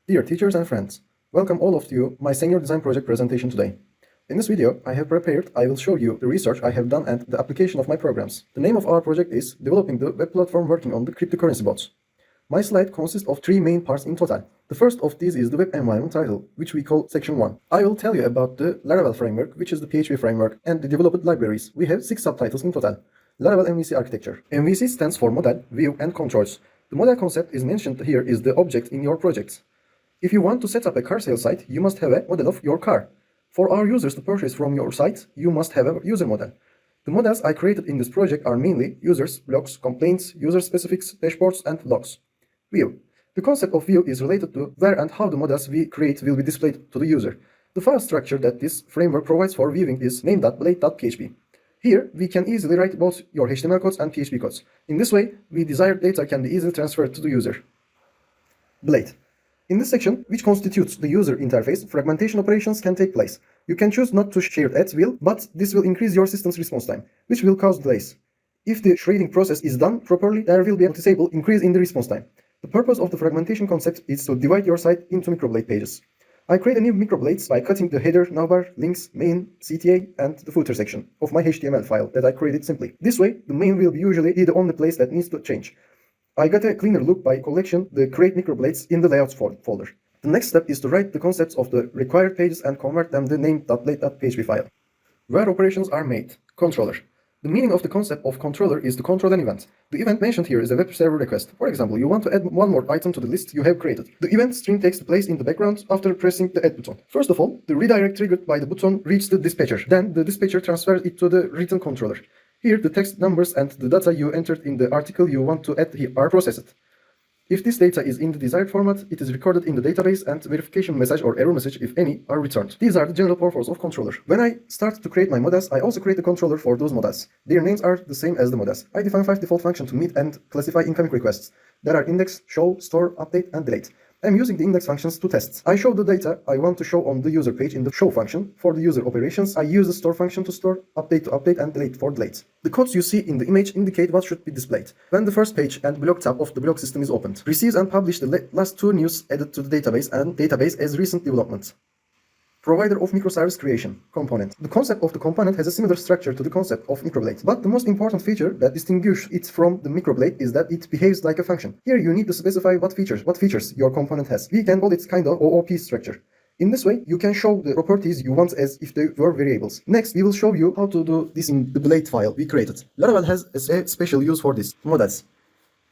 Dear teachers and friends, welcome all of you my senior design project presentation today. In this video I will show you the research I have done and the application of my programs. The name of our project is Developing the Web Platform Working on the Cryptocurrency Bots. My slide consists of three main parts in total. The first of these is the web environment title, which we call section 1. I will tell you about the Laravel framework, which is the PHP framework, and the developed libraries. We have 6 subtitles in total. Laravel MVC architecture. MVC stands for model, view, and controls. The model concept is mentioned here is the object in your projects. If you want to set up a car sales site, you must have a model of your car. For our users to purchase from your site, you must have a user model. The models I created in this project are mainly users, blogs, complaints, user specifics, dashboards, and logs. View. The concept of view is related to where and how the models we create will be displayed to the user. The file structure that this framework provides for viewing is name.blade.php. Here, we can easily write both your HTML codes and PHP codes. In this way, the desired data can be easily transferred to the user. Blade. In this section, which constitutes the user interface, fragmentation operations can take place. You can choose not to share at will, but this will increase your system's response time, which will cause delays. If the sharding process is done properly, there will be a noticeable increase in the response time. The purpose of the fragmentation concept is to divide your site into microblade pages. I create a new microblades by cutting the header, navbar, links, main, CTA, and the footer section of my HTML file that I created simply. This way, the main will usually be the only place that needs to change. I got a cleaner look by collection the create microblades in the layouts folder. The next step is to write the concepts of the required pages and convert them to the name.blade.php file. Where operations are made. Controller. The meaning of the concept of controller is to control an event. The event mentioned here is a web server request. For example, you want to add one more item to the list you have created. The event stream takes place in the background after pressing the add button. First of all, the redirect triggered by the button reaches the dispatcher. Then the dispatcher transfers it to the written controller. Here, the text numbers and the data you entered in the article you want to add here are processed. If this data is in the desired format, it is recorded in the database and verification message or error message, if any, are returned. These are the general purpose of controller. When I start to create my models, I also create a controller for those models. Their names are the same as the models. I define 5 default functions to meet and classify incoming requests. There are index, show, store, update, and delete. I'm using the index functions to test. I show the data I want to show on the user page in the show function. For the user operations, I use the store function to store, update to update, and delete for delete. The codes you see in the image indicate what should be displayed. When the first page and blog tab of the blog system is opened, receives and publish the last 2 news added to the database and database as recent development. Provider of microservice creation component. The concept of the component has a similar structure to the concept of microblade, but the most important feature that distinguishes it from the microblade is that it behaves like a function. Here you need to specify what features your component has. We can call it kind of OOP structure. In this way, you can show the properties you want as if they were variables. Next, we will show you how to do this in the blade file we created. Laravel has a special use for this. Models.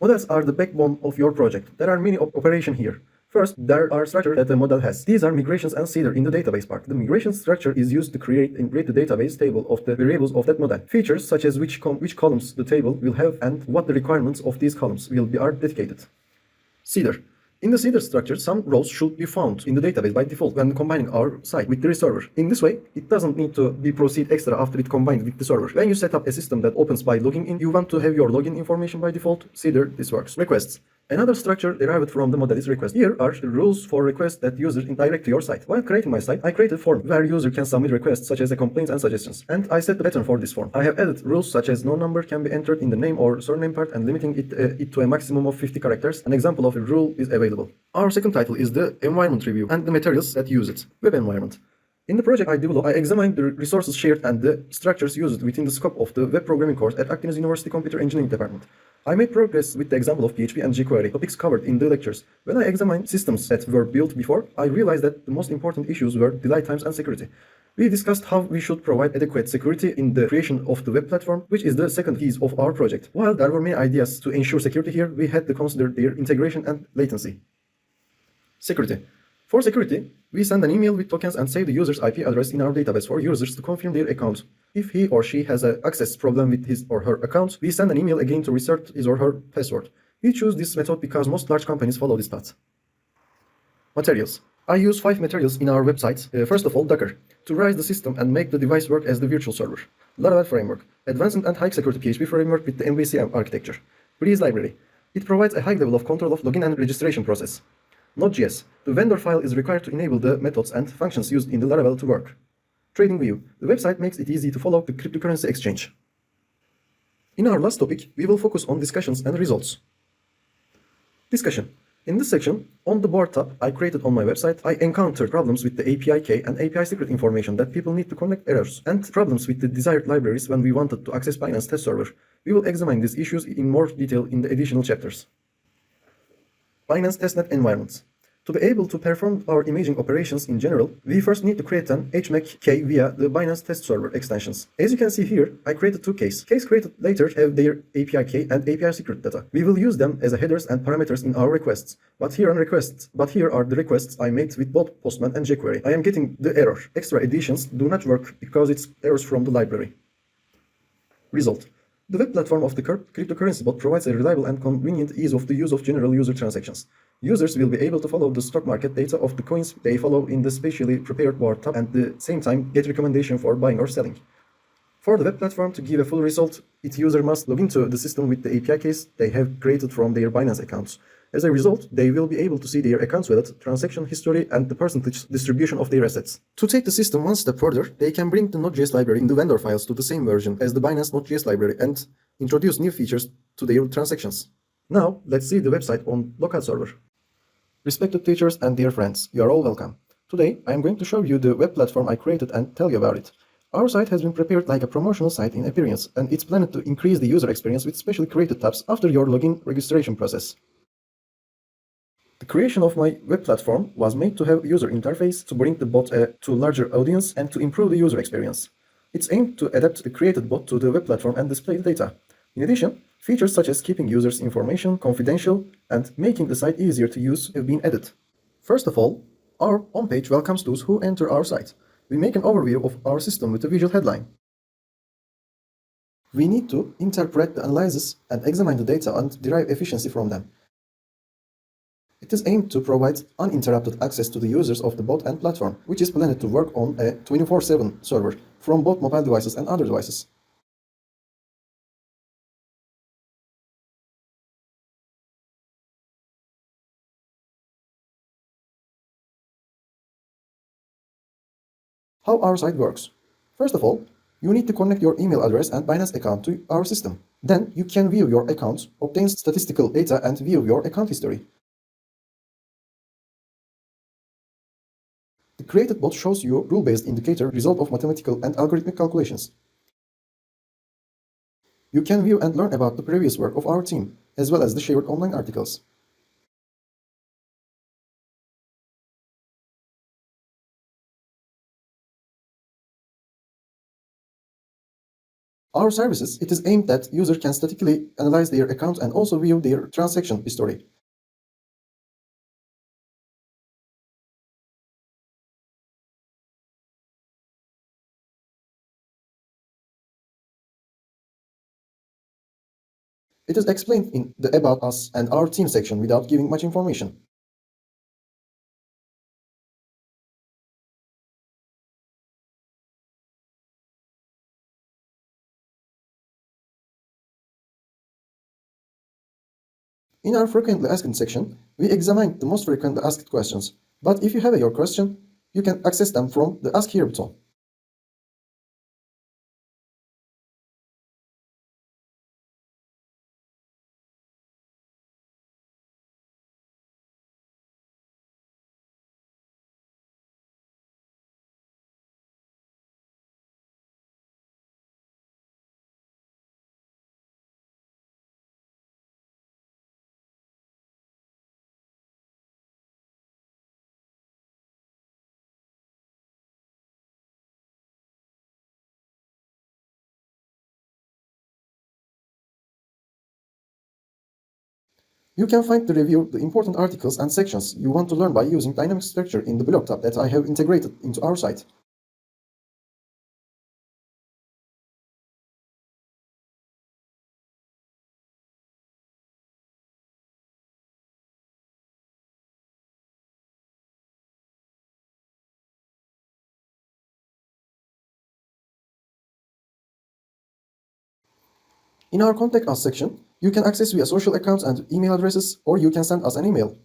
Models are the backbone of your project. There are many operations here. First, there are structures that the model has. These are migrations and seeder in the database part. The migration structure is used to create the database table of the variables of that model. Features such as which columns the table will have and what the requirements of these columns are dedicated. Seeder. In the seeder structure, some rows should be found in the database by default when combining our site with the server. In this way, it doesn't need to be proceed extra after it combined with the server. When you set up a system that opens by logging in, you want to have your login information by default. Seeder, this works. Requests. Another structure derived from the model is request. Here are the rules for requests that users indirect to your site. While creating my site, I created a form where user can submit requests such as complaints and suggestions. And I set the pattern for this form. I have added rules such as no number can be entered in the name or surname part and limiting it to a maximum of 50 characters. An example of a rule is available. Our second title is the environment review and the materials that use it. Web environment. In the project I developed, I examined the resources shared and the structures used within the scope of the web programming course at Akdeniz University Computer Engineering Department. I made progress with the example of PHP and jQuery, topics covered in the lectures. When I examined systems that were built before, I realized that the most important issues were delay times and security. We discussed how we should provide adequate security in the creation of the web platform, which is the second piece of our project. While there were many ideas to ensure security here, we had to consider their integration and latency. Security. For security, we send an email with tokens and save the user's IP address in our database for users to confirm their account. If he or she has an access problem with his or her account, we send an email again to reset his or her password. We choose this method because most large companies follow this path. Materials. I use 5 materials in our website. First of all, Docker, to raise the system and make the device work as the virtual server. Laravel framework, advanced and high security PHP framework with the MVC architecture. Breeze library. It provides a high level of control of login and registration process. Node.js. The vendor file is required to enable the methods and functions used in the Laravel to work. Trading view. The website makes it easy to follow the cryptocurrency exchange. In our last topic, we will focus on discussions and results. Discussion. In this section, on the board tab I created on my website, I encountered problems with the API key and API secret information that people need to connect errors, and problems with the desired libraries when we wanted to access Binance test server. We will examine these issues in more detail in the additional chapters. Binance testnet environments. To be able to perform our imaging operations in general, we first need to create an HMAC key via the Binance test server extensions. As you can see here, I created two keys. Keys created later have their API key and API secret data. We will use them as headers and parameters in our requests. But here are the requests I made with both Postman and jQuery. I am getting the error. Extra additions do not work because it's errors from the library. Result. The web platform of the cryptocurrency bot provides a reliable and convenient ease of the use of general user transactions. Users will be able to follow the stock market data of the coins they follow in the specially prepared board tab and at the same time get recommendation for buying or selling. For the web platform to give a full result, its user must log into the system with the API keys they have created from their Binance accounts. As a result, they will be able to see their accounts wallet, transaction history, and the percentage distribution of their assets. To take the system one step further, they can bring the Node.js library in the vendor files to the same version as the Binance Node.js library and introduce new features to their transactions. Now, let's see the website on local server. Respected teachers and dear friends, you are all welcome. Today, I am going to show you the web platform I created and tell you about it. Our site has been prepared like a promotional site in appearance, and it's planned to increase the user experience with specially created tabs after your login registration process. The creation of my web platform was made to have user interface, to bring the bot to larger audience, and to improve the user experience. It's aimed to adapt the created bot to the web platform and display the data. In addition, features such as keeping users' information confidential and making the site easier to use have been added. First of all, our homepage welcomes those who enter our site. We make an overview of our system with a visual headline. We need to interpret the analysis and examine the data and derive efficiency from them. It is aimed to provide uninterrupted access to the users of the bot and platform, which is planned to work on a 24/7 server from both mobile devices and other devices. How our site works. First of all, you need to connect your email address and Binance account to our system. Then you can view your accounts, obtain statistical data, and view your account history. The created bot shows you rule-based indicator result of mathematical and algorithmic calculations. You can view and learn about the previous work of our team, as well as the shared online articles. Our services, it is aimed that users can statically analyze their account and also view their transaction history. It is explained in the About Us and Our Team section without giving much information. In our frequently asked section, we examined the most frequently asked questions. But if you have your question, you can access them from the Ask Here button. You can find the review, the important articles and sections you want to learn by using dynamic structure in the blog tab that I have integrated into our site. In our Contact Us section, you can access via social accounts and email addresses, or you can send us an email.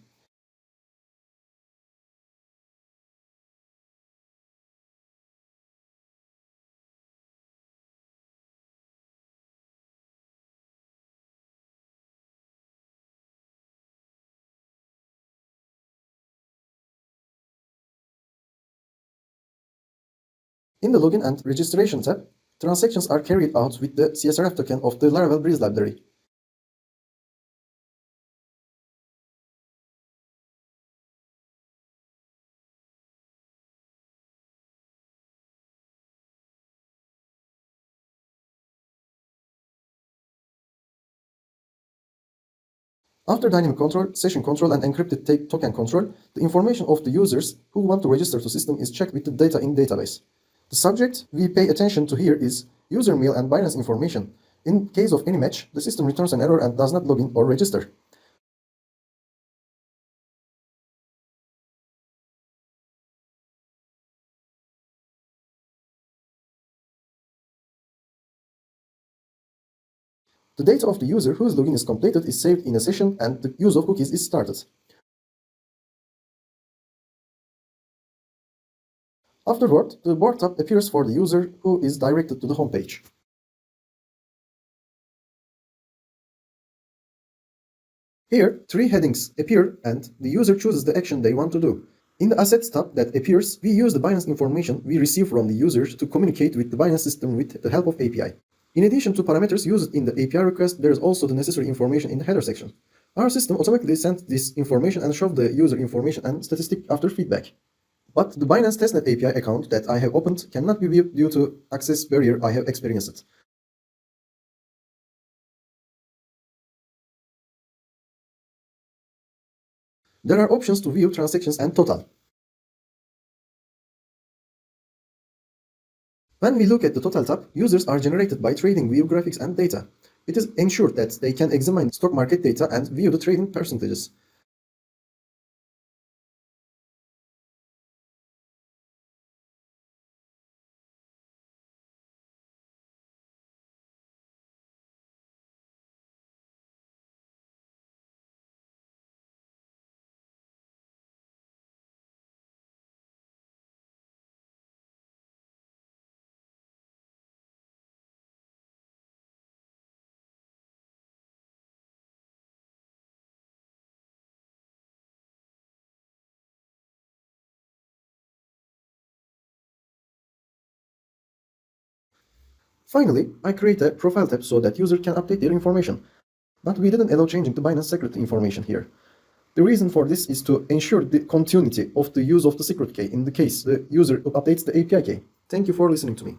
In the Login and Registration tab, transactions are carried out with the CSRF token of the Laravel Breeze library. After dynamic control, session control, and encrypted token control, the information of the users who want to register to system is checked with the data in database. The subject we pay attention to here is user mail and Binance information. In case of any match, the system returns an error and does not log in or register. The data of the user whose login is completed is saved in a session and the use of cookies is started. Afterward, the board tab appears for the user who is directed to the home page. Here, three headings appear and the user chooses the action they want to do. In the Assets tab that appears, we use the Binance information we receive from the users to communicate with the Binance system with the help of API. In addition to parameters used in the API request, there is also the necessary information in the header section. Our system automatically sends this information and shows the user information and statistic after feedback. But the Binance testnet API account that I have opened cannot be viewed due to access barrier I have experienced. There are options to view transactions and total. When we look at the total tab, users are generated by trading view graphics and data. It is ensured that they can examine stock market data and view the trading percentages. Finally, I create a profile tab so that user can update their information. But we didn't allow changing the Binance secret information here. The reason for this is to ensure the continuity of the use of the secret key in the case the user updates the API key. Thank you for listening to me.